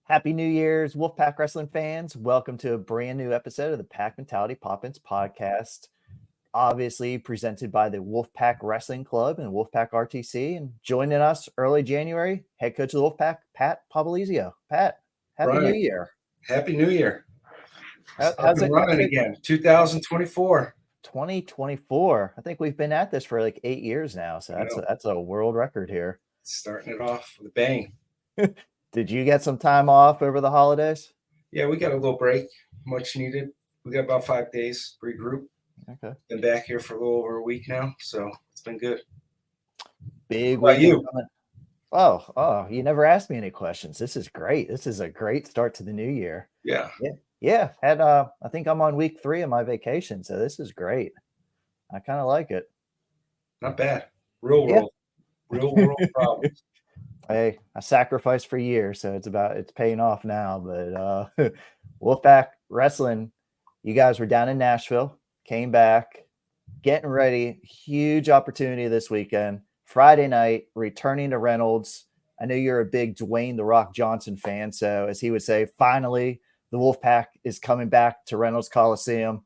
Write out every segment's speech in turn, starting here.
Happy New Year's, Wolfpack wrestling fans. Welcome to a brand new episode of the Pack Mentality Poppins podcast. Obviously presented by the Wolfpack Wrestling Club and Wolfpack RTC. And joining us early January, head coach of the Wolfpack, Pat Popolizio. Pat, Happy New Year. Happy New Year. How's it running again? 2024. 2024. I think we've been at this for like 8 years now. So that's a world record here. Starting it off with a bang. Did you get some time off over the holidays? Yeah, we got a little break, much needed. We got about 5 days regroup. Okay. Been back here for a little over a week now, so it's been good. Big week. You? Oh, you never asked me any questions. This is great. This is a great start to the new year. Yeah. Had I think I'm on week 3 of my vacation, so this is great. I kind of like it. Not bad. Real world problems. Hey, I sacrificed for years, so it's paying off now. But Wolfpack Wrestling, you guys were down in Nashville, came back, getting ready. Huge opportunity this weekend. Friday night, returning to Reynolds. I know you're a big Dwayne "The Rock" Johnson fan, so as he would say, finally the Wolfpack is coming back to Reynolds Coliseum.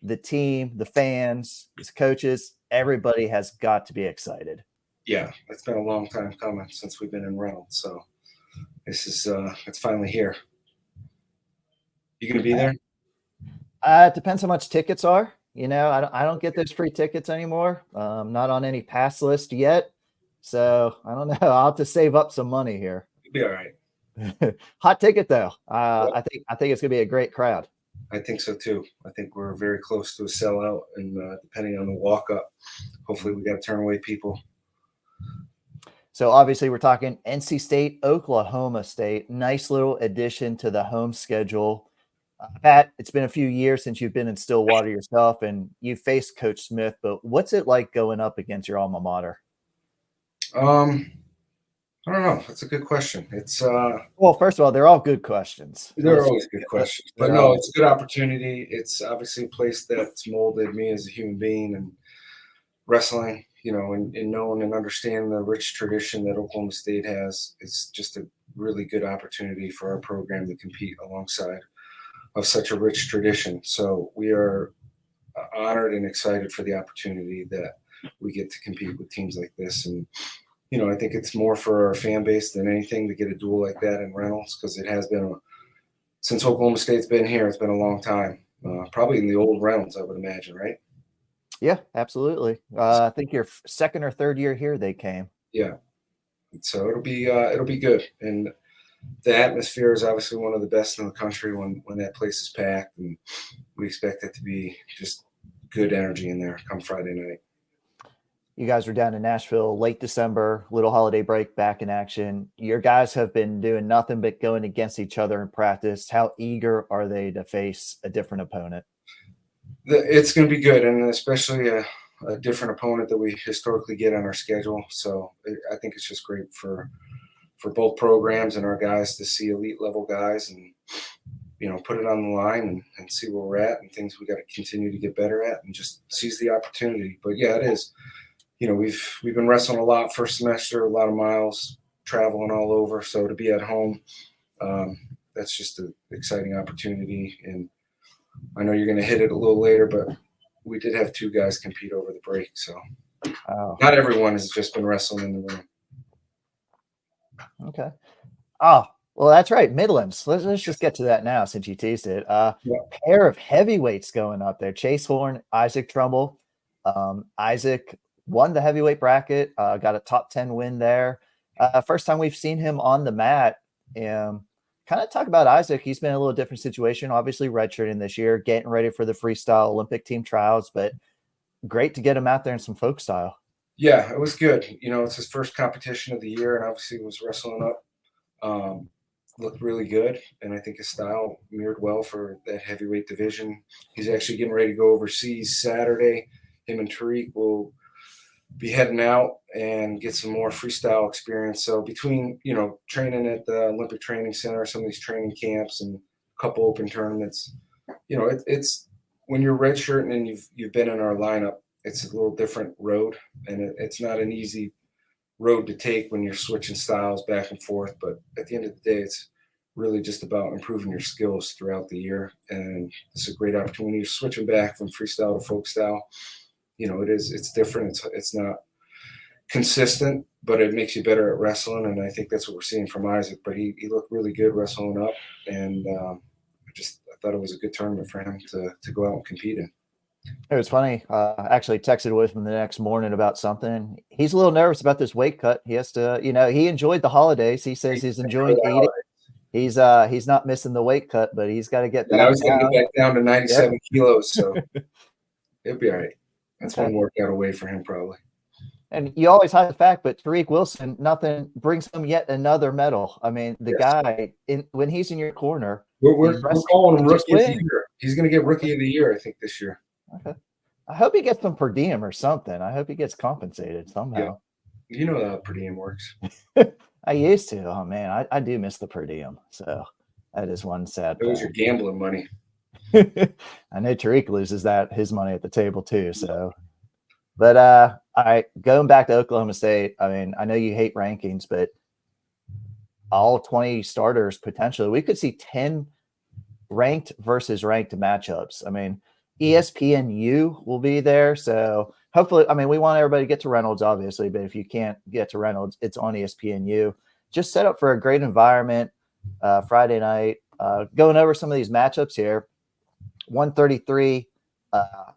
The team, the fans, the coaches, everybody has got to be excited. Yeah, it's been a long time coming since we've been in Reynolds, so this is it's finally here. You gonna be there? It depends how much tickets are. You know, I don't get those free tickets anymore. Not on any pass list yet, so I don't know. I'll have to save up some money here. You'll be all right. Hot ticket though. I think it's gonna be a great crowd. I think so too. I think we're very close to a sellout, and depending on the walk up, hopefully we got to turn away people. So obviously we're talking NC State, Oklahoma State. Nice little addition to the home schedule. Pat, it's been a few years since you've been in Stillwater yourself, and you faced Coach Smith. But what's it like going up against your alma mater? I don't know. That's a good question. It's well, first of all, they're all good questions. They're always good questions, but no, it's a good opportunity. It's obviously a place that's molded me as a human being and wrestling. You know, and knowing and understanding the rich tradition that Oklahoma State has, it's just a really good opportunity for our program to compete alongside of such a rich tradition. So we are honored and excited for the opportunity that we get to compete with teams like this. And, you know, I think it's more for our fan base than anything to get a duel like that in Reynolds, because it has been, since Oklahoma State's been here, it's been a long time, probably in the old Reynolds, I would imagine, right? Yeah, absolutely. I think your second or third year here they came. Yeah. So it'll be good. And the atmosphere is obviously one of the best in the country when that place is packed, and we expect it to be just good energy in there come Friday night. You guys were down in Nashville late December, little holiday break, back in action. Your guys have been doing nothing but going against each other in practice. How eager are they to face a different opponent? It's going to be good, and especially a different opponent that we historically get on our schedule. So I think it's just great for both programs and our guys to see elite level guys and, you know, put it on the line and see where we're at and things we got to continue to get better at and just seize the opportunity. But yeah, it is. You know, we've been wrestling a lot first semester, a lot of miles, traveling all over. So to be at home, that's just an exciting opportunity. And I know you're going to hit it a little later, but we did have 2 guys compete over the break. So not everyone has just been wrestling in the room. Okay. Oh, well, that's right. Midlands. Let's just get to that now since you teased it. Pair of heavyweights going up there. Chase Horn, Isaac Trumbull. Isaac won the heavyweight bracket, got a top 10 win there. First time we've seen him on the mat. Kind of talk about Isaac. He's been in a little different situation, obviously redshirting this year, getting ready for the freestyle Olympic team trials, but great to get him out there in some folk style. Yeah, it was good. You know, it's his first competition of the year, and obviously was wrestling up. Looked really good, and I think his style mirrored well for that heavyweight division. He's actually getting ready to go overseas Saturday. Him and Tariq will be heading out and get some more freestyle experience. So between, you know, training at the Olympic Training Center, some of these training camps, and a couple open tournaments, you know, it's when you're redshirting and you've been in our lineup, it's a little different road, and it's not an easy road to take when you're switching styles back and forth. But at the end of the day, it's really just about improving your skills throughout the year. And it's a great opportunity. You're switching back from freestyle to folk style. It's different. It's not consistent, but it makes you better at wrestling. And I think that's what we're seeing from Isaac. But he looked really good wrestling up. And I thought it was a good tournament for him to go out and compete in. It was funny. I actually texted with him the next morning about something. He's a little nervous about this weight cut. He has to, he enjoyed the holidays. He says he's enjoying eating. He's not missing the weight cut, but he's got to get back. Now he's got to get back down to 97 kilos. So it'll be all right. That's one workout away for him probably. And you always hide the fact, but Tariq Wilson, nothing brings him yet another medal. I mean, the guy, when he's in your corner, we're calling him Rookie of the Year. He's going to get Rookie of the Year, I think, this year. Okay. I hope he gets some per diem or something. I hope he gets compensated somehow. Yeah. You know how per diem works. I used to. Oh, man, I do miss the per diem. So that is one sad thing. It was your gambling money. I know Tariq loses his money at the table too. So, but going back to Oklahoma State, I mean, I know you hate rankings, but all 20 starters potentially, we could see 10 ranked versus ranked matchups. I mean, ESPNU will be there. So hopefully, I mean, we want everybody to get to Reynolds, obviously, but if you can't get to Reynolds, it's on ESPNU. Just set up for a great environment Friday night. Going over some of these matchups here. 133,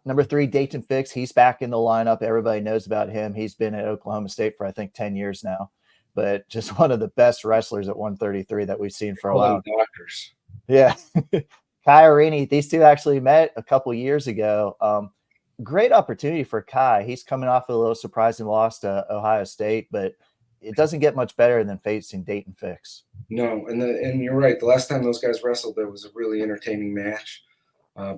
number 3, Dayton Fix. He's back in the lineup. Everybody knows about him. He's been at Oklahoma State for, I think, 10 years now. But just one of the best wrestlers at 133 that we've seen for a while. Doctors. Yeah. Kai Arini, these two actually met a couple years ago. Great opportunity for Kai. He's coming off a little surprising loss to Ohio State, but it doesn't get much better than facing Dayton Fix. No, and you're right. The last time those guys wrestled, there was a really entertaining match.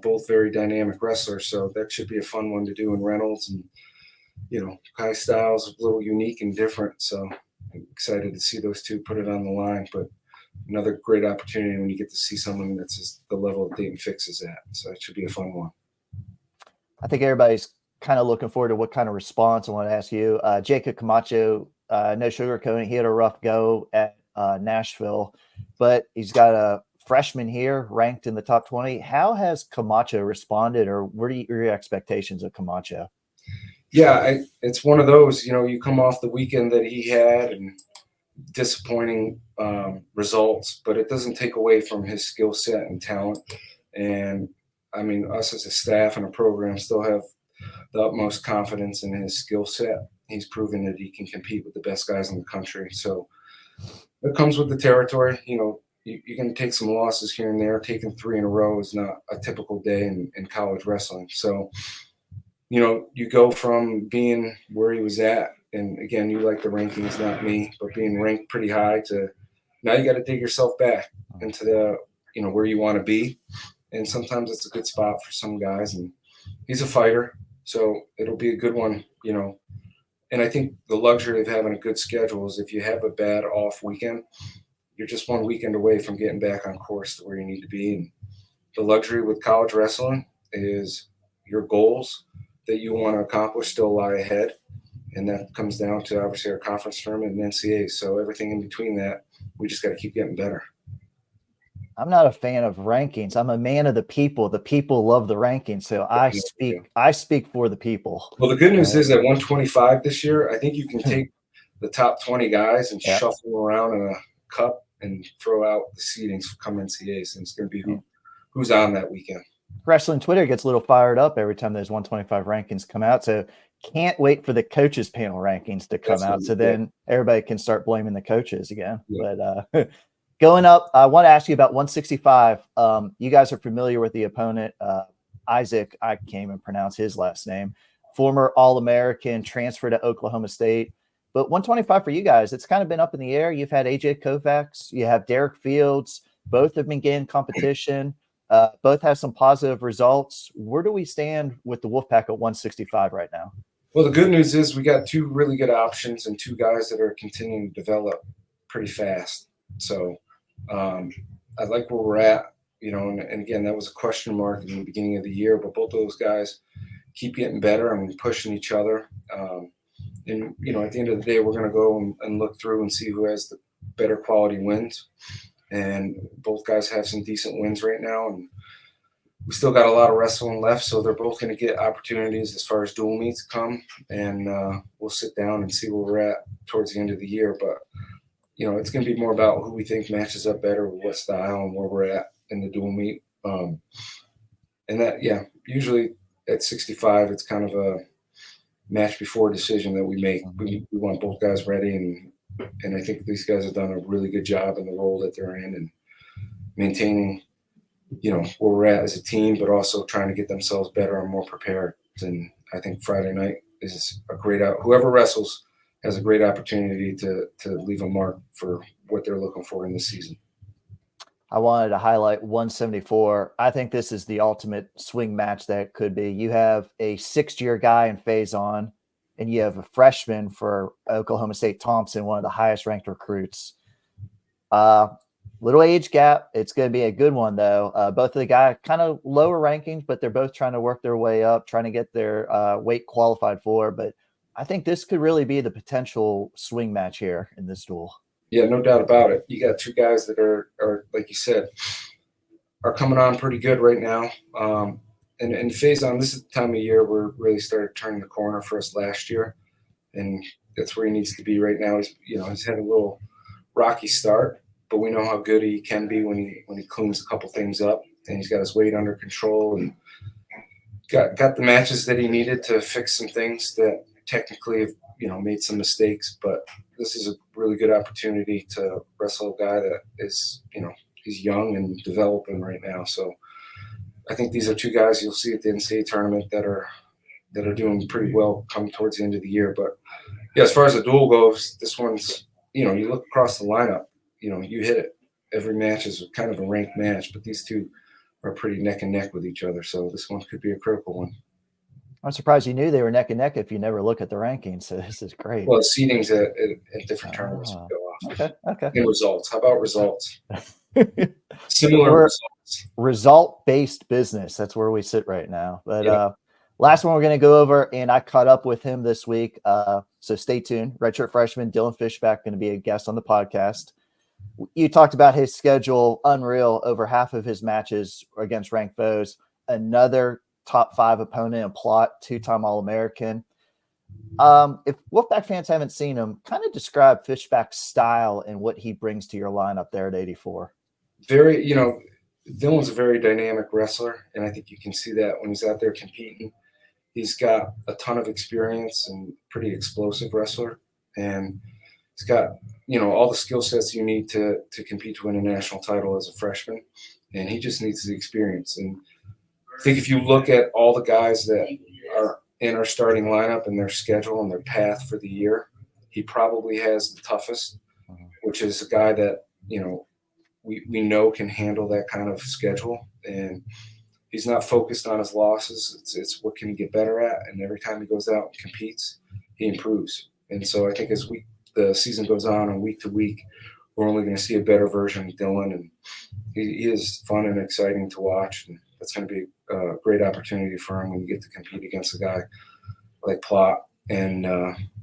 Both very dynamic wrestlers, so that should be a fun one to do in Reynolds. And Kai's style is a little unique and different, so I'm excited to see those two put it on the line. But another great opportunity when you get to see someone that's the level of Dayton Fix is at. So it should be a fun one. I think everybody's kind of looking forward to what kind of response. I want to ask you, Jacob Camacho, no sugarcoating. He had a rough go at Nashville, but he's got a freshman here ranked in the top 20. How has Camacho responded, or what are your expectations of Camacho? Yeah, it's one of those, you come off the weekend that he had and disappointing results, but it doesn't take away from his skill set and talent. And I mean, us as a staff and a program still have the utmost confidence in his skill set. He's proven that he can compete with the best guys in the country. So it comes with the territory. You can take some losses here and there. Taking 3 in a row is not a typical day in college wrestling. So, you go from being where he was at, and again, you like the rankings, not me, but being ranked pretty high to now you got to dig yourself back into the, where you want to be. And sometimes it's a good spot for some guys, and he's a fighter, so it'll be a good one, And I think the luxury of having a good schedule is if you have a bad off weekend, you're just one weekend away from getting back on course to where you need to be. And the luxury with college wrestling is your goals that you want to accomplish still lie ahead. And that comes down to obviously our conference tournament and NCAA. So everything in between that, we just got to keep getting better. I'm not a fan of rankings. I'm a man of the people. The people love the rankings. So I speak for the people. Well, the good news is at 125 this year, I think you can take the top 20 guys and shuffle them around in a cup and throw out the seedings come NCAAs. And it's going to be who's on that weekend. Wrestling Twitter gets a little fired up every time those 125 rankings come out. So can't wait for the coaches panel rankings to come out. So then everybody can start blaming the coaches again. Yeah. But going up, I want to ask you about 165. You guys are familiar with the opponent, Isaac. I can't even pronounce his last name. Former All-American, transfer to Oklahoma State. But 125 for you guys, it's kind of been up in the air. You've had AJ Kovacs. You have Derek Fields. Both have been getting competition. Both have some positive results. Where do we stand with the Wolfpack at 165 right now? Well, the good news is we got 2 really good options and 2 guys that are continuing to develop pretty fast. So I like where we're at, and again, that was a question mark in the beginning of the year, but both of those guys keep getting better and pushing each other. And, at the end of the day, we're going to go and look through and see who has the better quality wins. and both guys have some decent wins right now, and we still got a lot of wrestling left, so they're both going to get opportunities as far as dual meets come, and we'll sit down and see where we're at towards the end of the year. But it's going to be more about who we think matches up better with what style and where we're at in the dual meet. And that, usually at 65, it's kind of a match before decision that we make. We want both guys ready, and I think these guys have done a really good job in the role that they're in and maintaining, where we're at as a team, but also trying to get themselves better and more prepared. And I think Friday night is a great out. Whoever wrestles has a great opportunity to leave a mark for what they're looking for in this season. I wanted to highlight 174. I think this is the ultimate swing match that it could be. You have a 6th-year guy in Faison, and you have a freshman for Oklahoma State, Thompson, one of the highest-ranked recruits. Little age gap. It's going to be a good one, though. Both of the guys kind of lower rankings, but they're both trying to work their way up, trying to get their weight qualified for. But I think this could really be the potential swing match here in this duel. Yeah, no doubt about it. You got two guys that are like you said, are coming on pretty good right now. And Faison, this is the time of year where really started turning the corner for us last year, and that's where he needs to be right now. He's had a little rocky start, but we know how good he can be when he cleans a couple things up, and he's got his weight under control and got the matches that he needed to fix some things that technically have made some mistakes. But this is a really good opportunity to wrestle a guy that is he's young and developing right now. So I think these are two guys you'll see at the NCAA tournament that are doing pretty well come towards the end of the year. But yeah, as far as the duel goes, this one's you look across the lineup, you hit it. Every match is kind of a ranked match, but these two are pretty neck and neck with each other. So this one could be a critical one. I'm surprised you knew they were neck and neck if you never look at the rankings. So this is great. Well, the seedings at different tournaments go off. Okay. And results. How about results? Similar results. Result-based business. That's where we sit right now. But last one we're going to go over, and I caught up with him this week. So stay tuned. Redshirt freshman Dylan Fishback going to be a guest on the podcast. You talked about his schedule, unreal. Over half of his matches against ranked foes. Another top 5 opponent in Plott, 2-time All-American. If Wolfpack fans haven't seen him, kind of describe Fishback's style and what he brings to your lineup there at 84. Very, Dylan's a very dynamic wrestler, and I think you can see that when he's out there competing. He's got a ton of experience and pretty explosive wrestler, and he's got, all the skill sets you need to compete to win a national title as a freshman, and he just needs the experience. And I think if you look at all the guys that are in our starting lineup and their schedule and their path for the year, he probably has the toughest, which is a guy that, we know can handle that kind of schedule. And he's not focused on his losses. It's what can he get better at. And every time he goes out and competes, he improves. And so I think as the season goes on and week to week, we're only going to see a better version of Dylan. And he is fun and exciting to watch. And that's going to be a great opportunity for him when you get to compete against a guy like Plott. And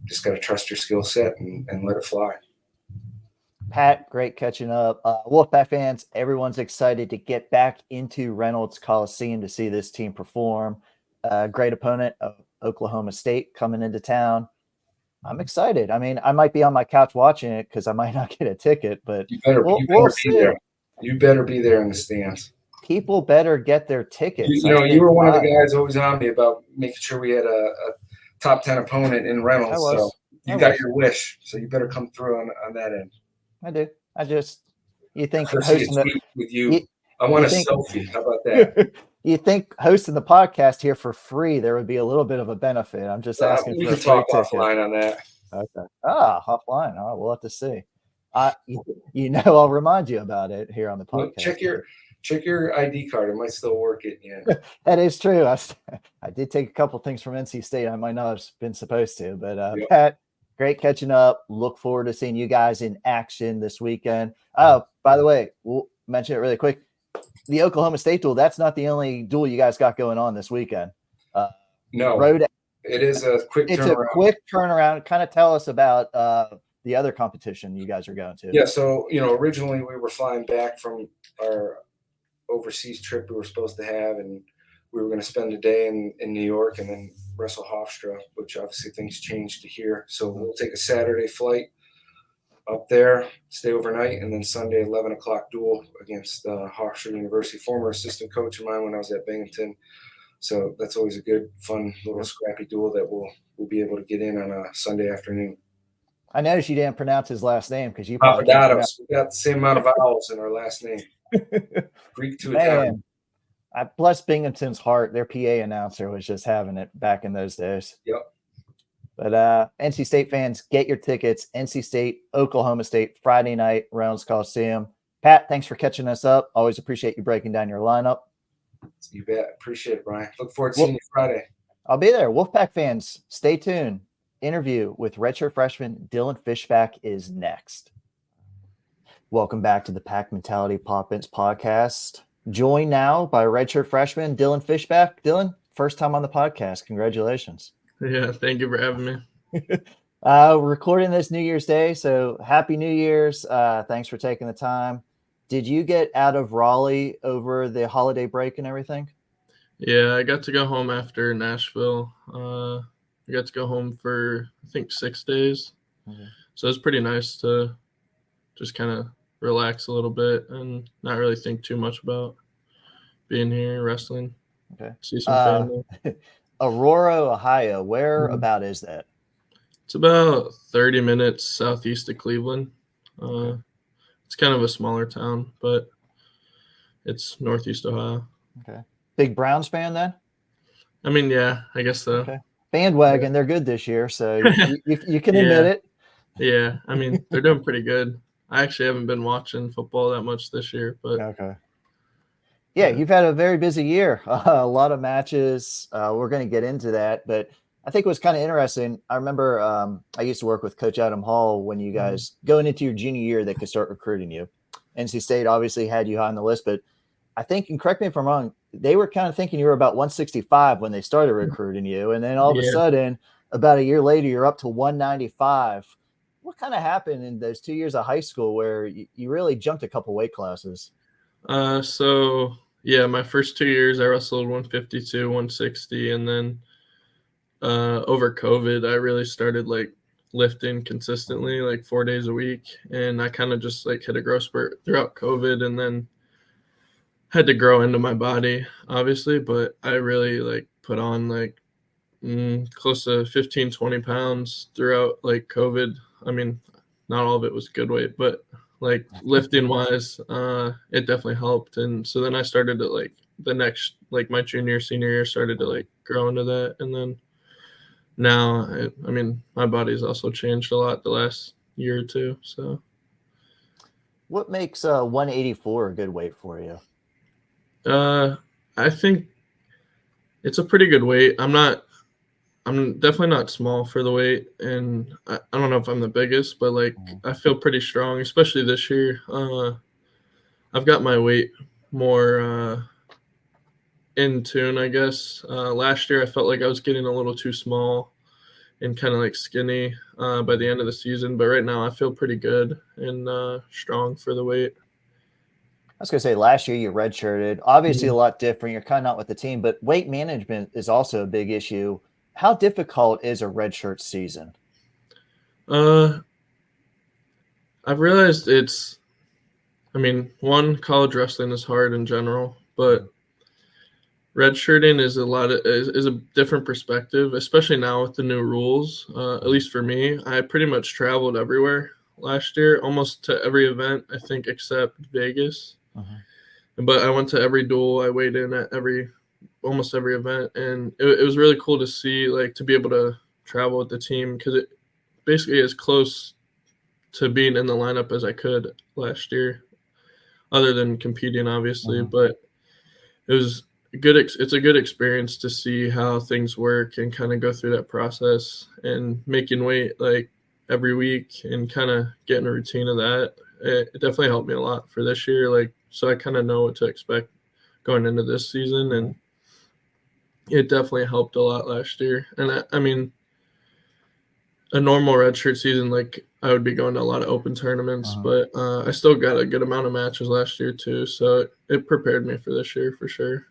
just got to trust your skill set and let it fly. Pat, great catching up. Wolfpack fans, everyone's excited to get back into Reynolds Coliseum to see this team perform. Great opponent of Oklahoma State coming into town. I'm excited. I mean, I might be on my couch watching it because I might not get a ticket, but you better be there. You better be there in the stands. People better get their tickets. You were one of the guys always on me about making sure we had a top 10 opponent in Reynolds. So you got your wish. So you better come through on that end. I do. You think hosting with you? I want a selfie. How about that? You think hosting the podcast here for free, there would be a little bit of a benefit. I'm just asking for a free talk ticket. Offline on that. Okay. Offline. All right, we'll have to see. I'll remind you about it here on the podcast. Well, check your ID card. It might still work at the end. That is true. I did take a couple things from NC State. I might not have been supposed to, but Pat, great catching up. Look forward to seeing you guys in action this weekend. Oh, by the way, we'll mention it really quick. The Oklahoma State duel, that's not the only duel you guys got going on this weekend. No. It is a quick turnaround. It's a quick turnaround. Kind of tell us about the the other competition you guys are going to? Yeah, so originally we were flying back from our overseas trip we were supposed to have, and we were going to spend a day in New York and then wrestle Hofstra, which obviously things changed to here. So we'll take a Saturday flight up there, stay overnight, and then Sunday 11 o'clock duel against Hofstra University, former assistant coach of mine when I was at Binghamton. So that's always a good, fun little scrappy duel that we'll be able to get in on a Sunday afternoon. I noticed you didn't pronounce his last name because you probably Papadopoulos. We got the same amount of vowels in our last name. Greek to Italian. Bless Binghamton's heart. Their PA announcer was just having it back in those days. Yep. But NC State fans, get your tickets. NC State, Oklahoma State, Friday night, Reynolds Coliseum. Pat, thanks for catching us up. Always appreciate you breaking down your lineup. You bet. Appreciate it, Brian. Look forward to seeing you Friday. I'll be there. Wolfpack fans, stay tuned. Interview with redshirt freshman Dylan Fishback is next. Welcome back to the Pack Mentality Pop-Ins podcast. Joined now by redshirt freshman Dylan Fishback. Dylan, first time on the podcast. Congratulations. Yeah, thank you for having me. Recording this New Year's Day, so happy New Year's. Thanks for taking the time. Did you get out of Raleigh over the holiday break and everything? Yeah, I got to go home after Nashville. I got to go home for, I think, 6 days. Mm-hmm. So it was pretty nice to just kind of relax a little bit and not really think too much about being here, wrestling. Okay. See some family. Aurora, Ohio. Where about is that? It's about 30 minutes southeast of Cleveland. Okay. It's kind of a smaller town, but it's northeast Ohio. Okay. Big Browns fan then? I mean, yeah, I guess so. Okay. Bandwagon, they're good this year, so you can admit it. Yeah, I mean, they're doing pretty good. I actually haven't been watching football that much this year, but okay. Yeah, you've had a very busy year. A lot of matches. We're going to get into that, but I think it was kind of interesting. I remember I used to work with Coach Adam Hall when you guys going into your junior year, they could start recruiting you. NC State obviously had you high on the list, but I think, and correct me if I'm wrong, they were kind of thinking you were about 165 when they started recruiting you. And then all of a sudden, about a year later, you're up to 195. What kind of happened in those 2 years of high school where you really jumped a couple weight classes? So, yeah, my first 2 years, I wrestled 152, 160. And then over COVID, I really started like lifting consistently, like 4 days a week. And I kind of just like hit a growth spurt throughout COVID and then had to grow into my body, obviously, but I really like put on like close to 15, 20 pounds throughout like COVID. I mean, not all of it was good weight, but like lifting wise, it definitely helped. And so then I started to like the next, like my junior, senior year started to like grow into that. And then now, I mean, my body's also changed a lot the last year or two. So what makes 184 a good weight for you? I think it's a pretty good weight. I'm definitely not small for the weight, and I don't know if I'm the biggest, but like I feel pretty strong, especially this year. I've got my weight more in tune, I guess. Last year I felt like I was getting a little too small and kind of like skinny by the end of the season, but right now I feel pretty good and strong for the weight. I was going to say last year you redshirted, obviously a lot different. You're kind of not with the team, but weight management is also a big issue. How difficult is a redshirt season? I've realized college wrestling is hard in general, but redshirting is is a different perspective, especially now with the new rules. At least for me, I pretty much traveled everywhere last year, almost to every event, I think, except Vegas. But I went to every duel. I weighed in at almost every event, and it was really cool to see, like, to be able to travel with the team because it basically is close to being in the lineup as I could last year, other than competing, obviously. But it was it's a good experience to see how things work and kind of go through that process and making weight like every week and kind of getting a routine of that. It definitely helped me a lot for this year. Like, so I kind of know what to expect going into this season, and it definitely helped a lot last year. And I mean, a normal redshirt season, like I would be going to a lot of open tournaments, Uh-huh. but I still got a good amount of matches last year too, so it prepared me for this year for sure.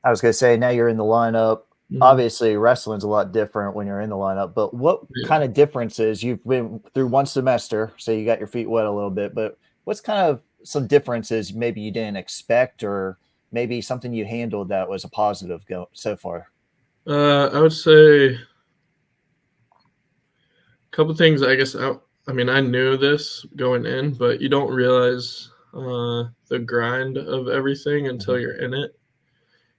I was going to say, now you're in the lineup. Mhm. Obviously, wrestling's a lot different when you're in the lineup, but what Yeah. kind of differences? You've been through one semester, so you got your feet wet a little bit, but what's kind of some differences maybe you didn't expect, or maybe something you handled that was a positive so far? I would say a couple things. I guess I mean, I knew this going in, but you don't realize the grind of everything until Mhm. you're in it.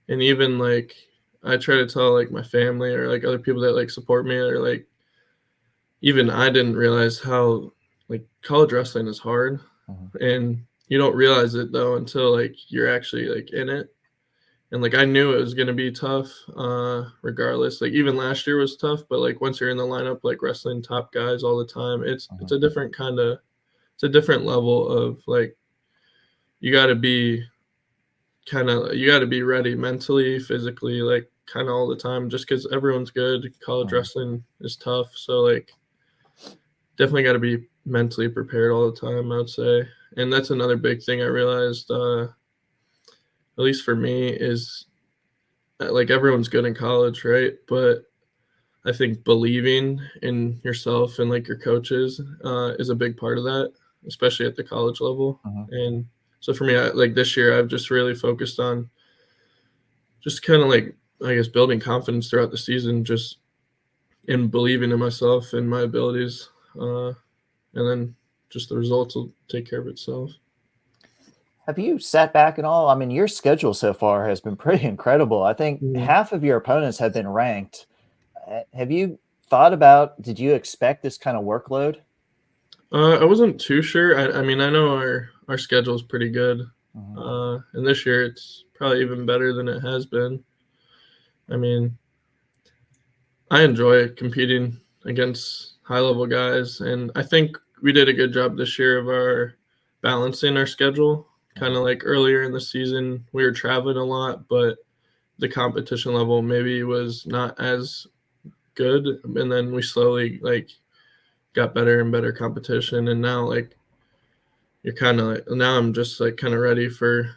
And even like I try to tell like my family or like other people that like support me, or like even I didn't realize how like college wrestling is hard, Mhm. and you don't realize it though until like you're actually like in it. And like I knew it was gonna be tough, regardless. Like even last year was tough, but like once you're in the lineup, like wrestling top guys all the time, it's Mhm. a different kind of, it's a different level of like you got to be you got to be ready mentally, physically, like kind of all the time. Just because everyone's good, college Mhm. wrestling is tough, so like definitely got to be mentally prepared all the time, I would say. And that's another big thing I realized, at least for me, is like everyone's good in college, right? But I think believing in yourself and like your coaches is a big part of that, especially at the college level. Mhm. And so for me, like this year, I've just really focused on just kind of like, I guess, building confidence throughout the season, just in believing in myself and my abilities. And then just the results will take care of itself. Have you sat back at all? I mean, your schedule so far has been pretty incredible. I think Mhm. half of your opponents have been ranked. Have you thought about, did you expect this kind of workload? I wasn't too sure. I mean, I know our schedule is pretty good, Mhm. and this year it's probably even better than it has been. I mean, I enjoy competing against high level guys, and I think we did a good job this year of our balancing our schedule. Kind of like earlier in the season, we were traveling a lot, but the competition level maybe was not as good, and then we slowly like got better and better competition, and now like you're kind of like, now I'm just like kind of ready for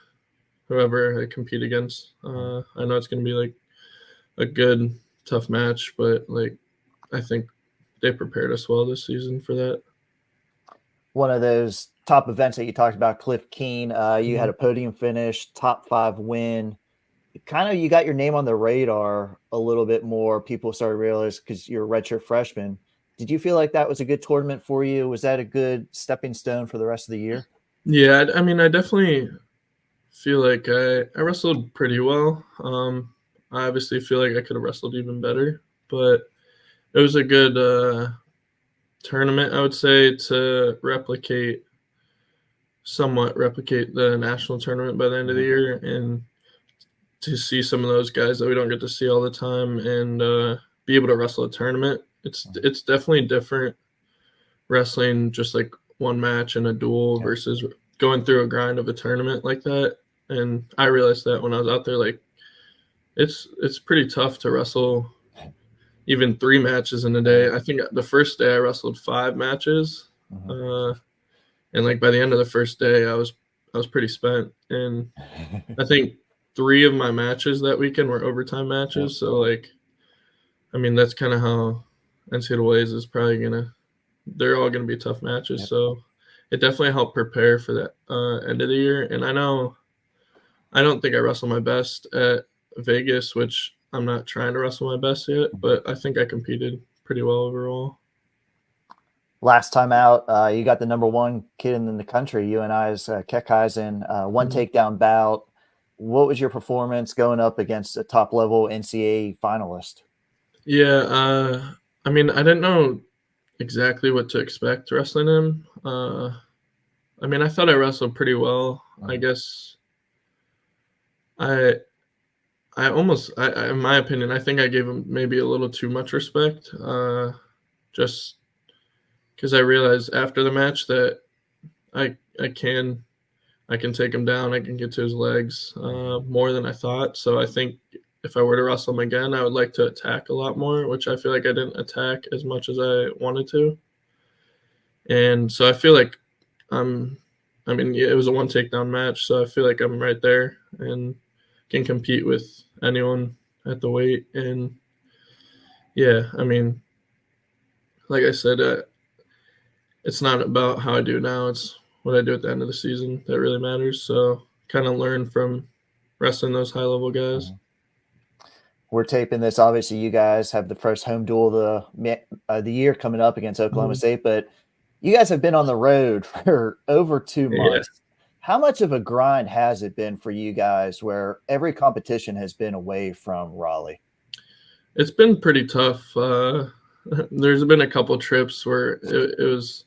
whoever I compete against. I know it's gonna be like a good tough match, but like I think they prepared us well this season for that. One of those top events that you talked about, Cliff Keen, you had Mhm. a podium finish, top 5 win. Kind of, you got your name on the radar a little bit more. People started to realize because you're a redshirt freshman. Did you feel like that was a good tournament for you? Was that a good stepping stone for the rest of the year? Yeah, I mean, I definitely feel like I wrestled pretty well. I obviously feel like I could have wrestled even better, but it was a good tournament, I would say, to somewhat replicate the national tournament by the end of the Mhm. year, and to see some of those guys that we don't get to see all the time, and be able to wrestle a tournament. It's definitely different wrestling just like one match in a duel Yep. versus going through a grind of a tournament like that. And I realized that when I was out there, like it's pretty tough to wrestle even 3 matches in a day. I think the first day I wrestled 5 matches, Mhm. uh, and like by the end of the first day, I was pretty spent. And I think 3 of my matches that weekend were overtime Yep. matches. So like, I mean, that's kind of how NCAA's is probably gonna. They're all gonna be tough matches. Yep. So it definitely helped prepare for that end of the year. And I know I don't think I wrestled my best at Vegas, which I'm not trying to wrestle my best yet, Mhm. but I think I competed pretty well overall. Last time out, you got the number 1 kid in the country, UNI's Kekheisen, 1 Mhm. takedown bout. What was your performance going up against a top level NCAA finalist? Yeah, I mean, I didn't know exactly what to expect wrestling him. I mean, I thought I wrestled pretty well. I Mhm. guess I in my opinion, I think I gave him maybe a little too much respect. Just because I realized after the match that I I can I can take him down. I can get to his legs more than I thought. So I think if I were to wrestle him again, I would like to attack a lot more, which I feel like I didn't attack as much as I wanted to. And so I feel like it was a one takedown match, so I feel like I'm right there and can compete with anyone at the weight. And yeah, I mean, like I said, it's not about how I do now. It's what I do at the end of the season that really matters. So kind of learn from wrestling those high level guys. We're taping this. Obviously, you guys have the first home duel of the year coming up against Oklahoma State, but you guys have been on the road for over 2 months. Yeah. How much of a grind has it been for you guys where every competition has been away from Raleigh? It's been pretty tough. There's been a couple trips where it was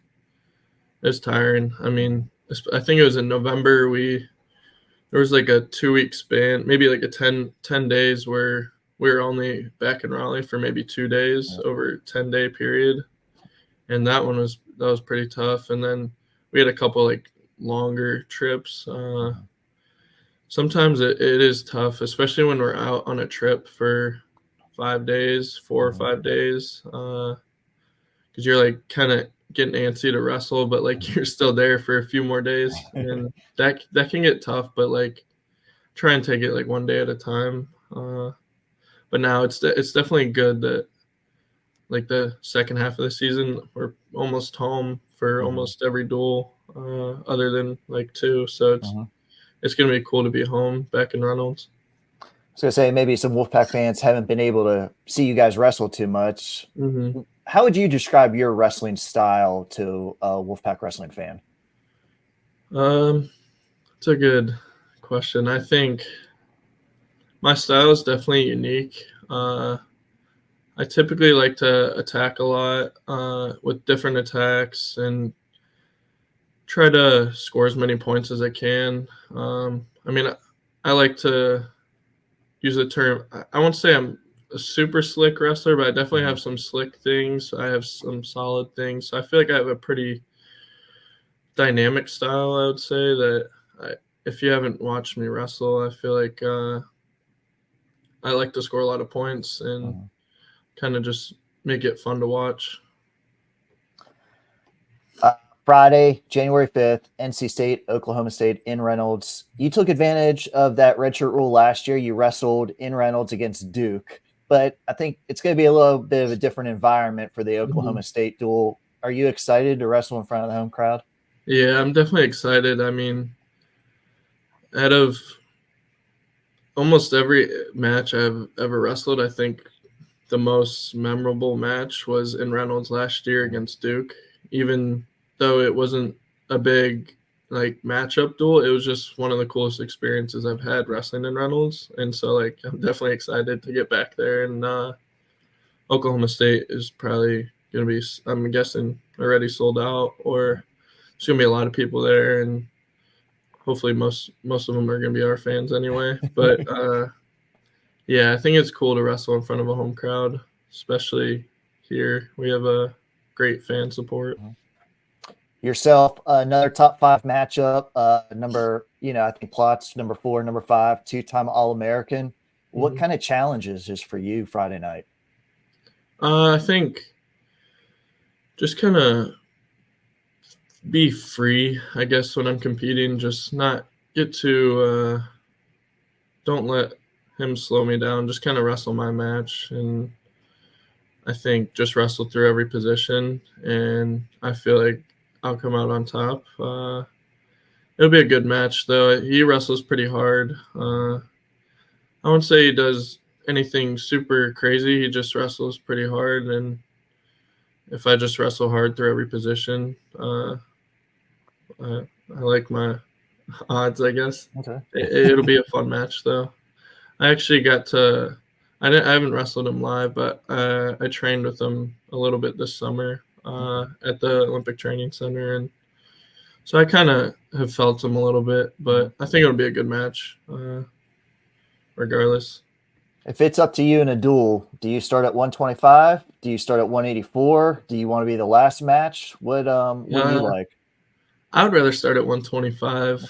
tiring. I mean, I think it was in November. There was like a 2-week span, maybe like a 10 days where we were only back in Raleigh for maybe 2 days over a 10-day period. And that was pretty tough. And then we had a couple like longer trips. Sometimes it is tough, especially when we're out on a trip for 5 days, 4 or 5 days, because you're like kind of getting antsy to wrestle, but like you're still there for a few more days, and that can get tough. But like try and take it like one day at a time. But now it's definitely good that like the second half of the season we're almost home for almost every duel, other than like 2. So it's gonna be cool to be home back in Reynolds. I was gonna say maybe some Wolfpack fans haven't been able to see you guys wrestle too much. How would you describe your wrestling style to a Wolfpack wrestling fan? It's a good question. I think my style is definitely unique. I typically like to attack a lot with different attacks and try to score as many points as I can. I mean, I like to use the term, I won't say I'm a super slick wrestler, but I definitely have some slick things. I have some solid things. So I feel like I have a pretty dynamic style, I would say, that if you haven't watched me wrestle, I feel like I like to score a lot of points and kind of just make it fun to watch. Friday, January 5th, NC State, Oklahoma State in Reynolds. You took advantage of that redshirt rule last year. You wrestled in Reynolds against Duke, but I think it's going to be a little bit of a different environment for the Oklahoma State duel. Are you excited to wrestle in front of the home crowd? Yeah, I'm definitely excited. I mean, out of almost every match I've ever wrestled, I think the most memorable match was in Reynolds last year against Duke. Even though it wasn't a big like matchup duel, it was just one of the coolest experiences I've had wrestling in Reynolds. And so like I'm definitely excited to get back there. And Oklahoma State is probably gonna be, I'm guessing, already sold out, or there's gonna be a lot of people there, and hopefully most of them are gonna be our fans anyway. But yeah, I think it's cool to wrestle in front of a home crowd, especially here. We have a great fan support. Yourself, another top 5 matchup, I think Plott's number 4, number 5, 2-time All-American. What kind of challenges is for you Friday night? I think just kind of be free, I guess, when I'm competing. Just not get to don't let him slow me down. Just kind of wrestle my match, and I think just wrestle through every position, and I feel like I'll come out on top. It'll be a good match, though. He wrestles pretty hard. I won't say he does anything super crazy. He just wrestles pretty hard, and if I just wrestle hard through every position, I like my odds, I guess. Okay. It'll be a fun match, though. I actually I haven't wrestled him live, but I trained with him a little bit this summer at the Olympic Training Center, and so I kind of have felt him a little bit, but I think it'll be a good match regardless. If it's up to you in a duel, do you start at 125? Do you start at 184? Do you want to be the last match? What do you like? I would rather start at 125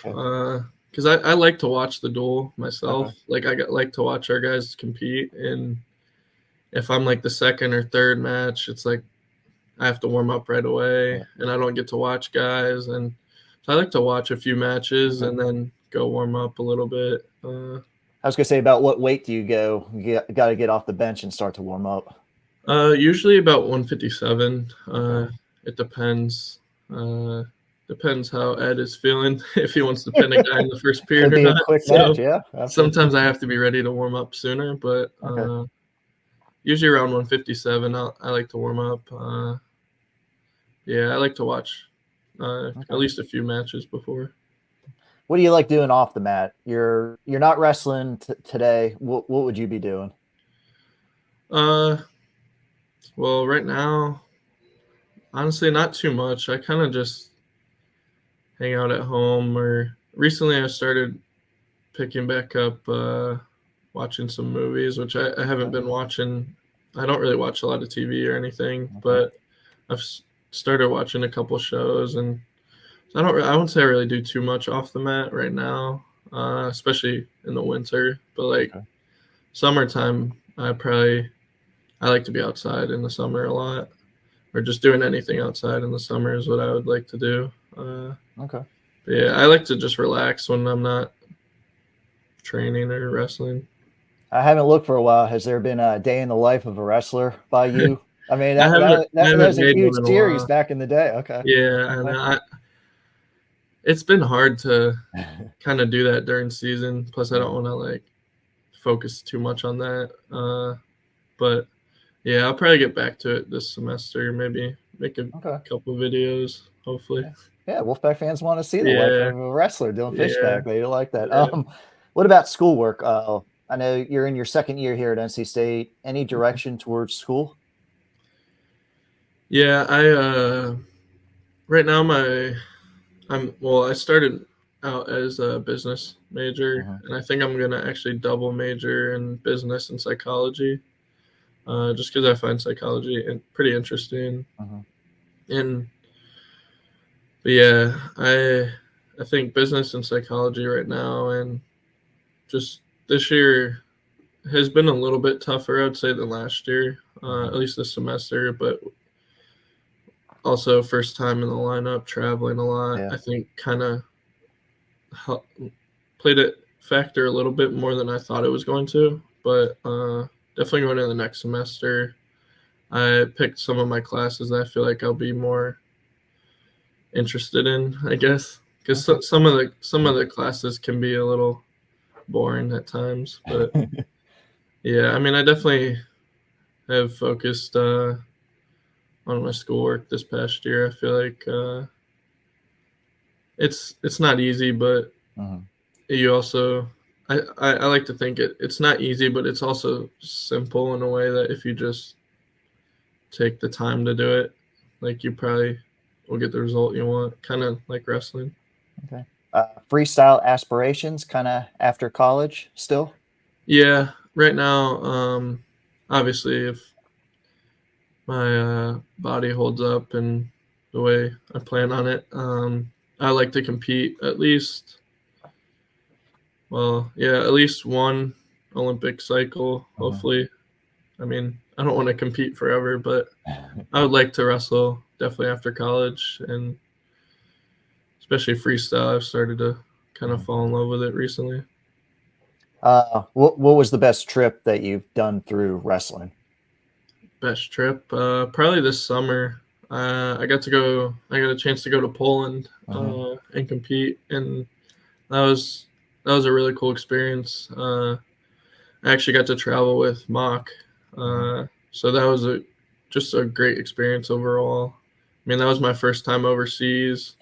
because I like to watch the duel myself. Like I like to watch our guys compete, and if I'm like the second or third match, it's like I have to warm up right away, Yeah. and I don't get to watch guys. And so I like to watch a few matches and then go warm up a little bit. I was gonna say, about what weight do you go? You got to get off the bench and start to warm up. Usually about 157. Okay. It depends. Depends how Ed is feeling, if he wants to pin a guy in the first period Could or be a not. quick So match, yeah. Absolutely. sometimes I have to be ready to warm up sooner, but Okay. usually around 157, I like to warm up. Yeah, I like to watch at least a few matches before. What do you like doing off the mat? You're not wrestling today. What would you be doing? Well, right now, honestly, not too much. I kind of just hang out at home, or recently I started picking back up watching some movies, which I haven't been watching. I don't really watch a lot of TV or anything, but I've started watching a couple shows, and I wouldn't say I really do too much off the mat right now, especially in the winter. But like summertime, I like to be outside in the summer a lot, or just doing anything outside in the summer is what I would like to do. But yeah, I like to just relax when I'm not training or wrestling. I haven't looked for a while. Has there been a day in the life of a wrestler by you? I mean, I haven't that was a made huge one in a series while. back in the day. Okay. Yeah, and it's been hard to kind of do that during season. Plus, I don't want to like focus too much on that. But yeah, I'll probably get back to it this semester. Maybe make a couple videos, hopefully. Yeah, Wolfpack fans want to see the life of a wrestler. Dylan Fishback, they like that. Yeah. What about schoolwork? I know you're in your second year here at NC State. Any direction towards school? Yeah, right now I started out as a business major, and I think I'm gonna actually double major in business and psychology, just because I find psychology pretty interesting. But yeah, I think business and psychology right now, and just this year has been a little bit tougher, I'd say, than last year, at least this semester. But also first time in the lineup, traveling a lot. I think kind of played a factor a little bit more than I thought it was going to. But definitely going into the next semester, I picked some of my classes that I feel like I'll be more interested in, I guess, because some of the classes can be a little boring at times. But yeah, I mean, I definitely have focused on my schoolwork this past year. I feel like it's not easy, but you also I like to think it's not easy, but it's also simple in a way that if you just take the time to do it, like you probably will get the result you want, kind of like wrestling. Okay. Freestyle aspirations kind of after college still? Yeah, right now, obviously if my body holds up and the way I plan on it, I like to compete at least one Olympic cycle, hopefully. I mean, I don't want to compete forever, but I would like to wrestle definitely after college, and especially freestyle. I've started to kind of fall in love with it recently. What was the best trip that you've done through wrestling? Best trip? Probably this summer. I got a chance to go to Poland and compete, and that was a really cool experience. I actually got to travel with Mock, so that was just a great experience overall. I mean, that was my first time overseas.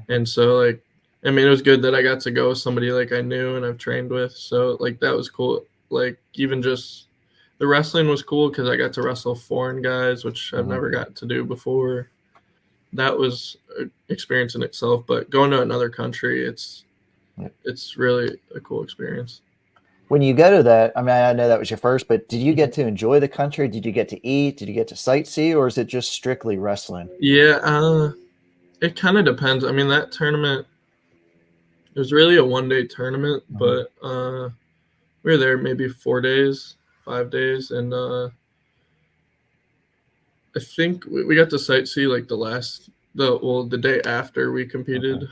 And so like, I mean, it was good that I got to go with somebody like I knew and I've trained with. So like that was cool. Like even just the wrestling was cool because I got to wrestle foreign guys, which I've never got to do before. That was an experience in itself. But going to another country, it's really a cool experience. When you go to that, I mean, I know that was your first, but did you get to enjoy the country? Did you get to eat? Did you get to sightsee, or is it just strictly wrestling? Yeah, it kind of depends. I mean, that tournament, it was really a one-day tournament, but we were there maybe 4 days, 5 days, and I think we got to sightsee like the day after we competed,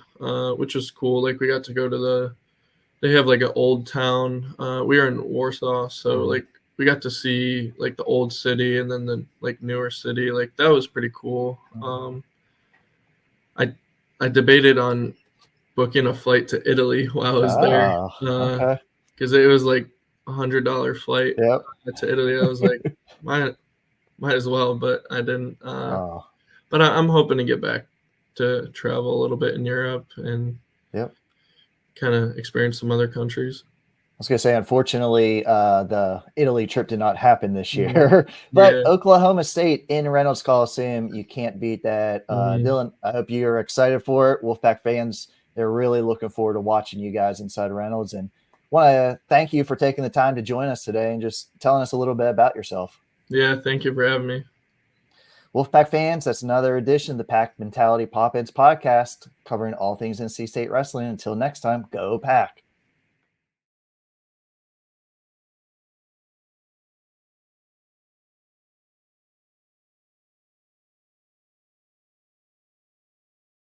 which was cool. Like we got to go to they have like an old town. We were in Warsaw, so like we got to see like the old city and then the like newer city. Like that was pretty cool. I debated on booking a flight to Italy while I was there, Okay. because it was like $100 flight Yep. to Italy. I was like, might as well, but I didn't. Oh. But I'm hoping to get back to travel a little bit in Europe and kind of experience some other countries. I was going to say, unfortunately, the Italy trip did not happen this year, but Oklahoma State in Reynolds Coliseum, you can't beat that. Dylan, I hope you're excited for it. Wolfpack fans, they're really looking forward to watching you guys inside Reynolds, and want to thank you for taking the time to join us today and just telling us a little bit about yourself. Yeah, thank you for having me. Wolfpack fans, that's another edition of the Pack Mentality Pop-Ins podcast, covering all things NC State wrestling. Until next time, go Pack.